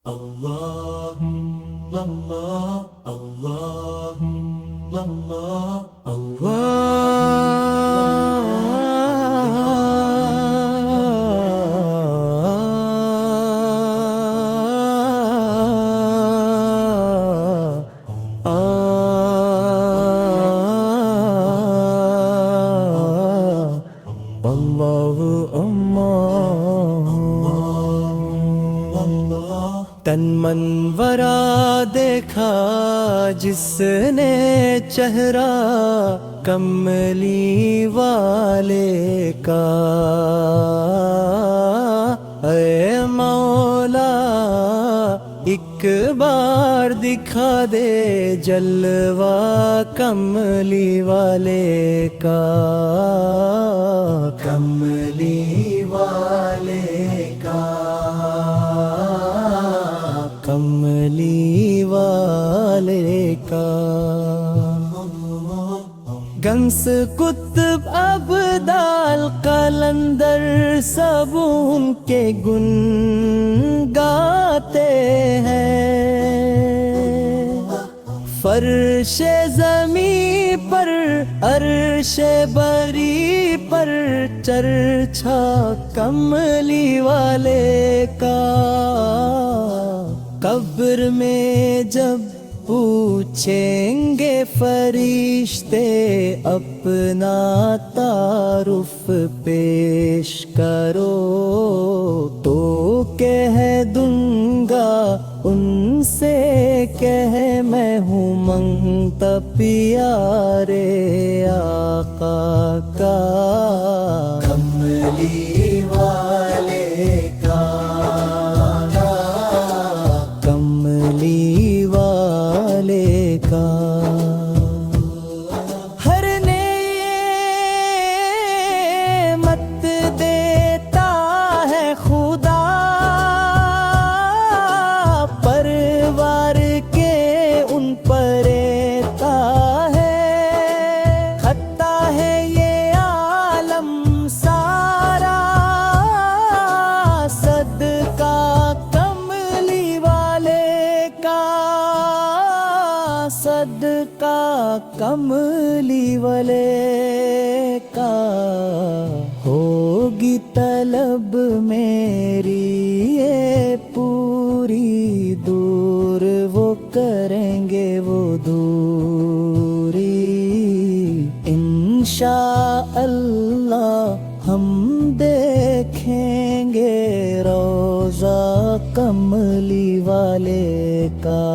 Allahumma تن منورا دیکھا جس نے چہرہ کملی والے کا، اے مولا ایک بار دکھا دے جلوہ کملی والے کا، کملی والے کا، کملی والے کا۔ گنس کتب ابدال قلندر سب ان کے گن گاتے ہیں، فرش زمین پر عرش بری پر چرچا کملی والے کا۔ قبر میں جب پوچھیں گے فرشتے اپنا تعارف پیش کرو، تو کہہ دوں گا ان سے کہ میں ہوں منگتا پیارے آقا کا، کملی والے کا، کملی والے کا۔ ہر نعمت دیتا ہے خدا، پروار کے ان پر رہتا ہے، خطا ہے یہ عالم سارا، صدقہ کملی والے کا، صدقہ کملی والے کا۔ ہوگی طلب میری یہ پوری دور، وہ کریں گے وہ دوری، انشاءاللہ ہم دیکھیں گے روضہ کملی والے کا۔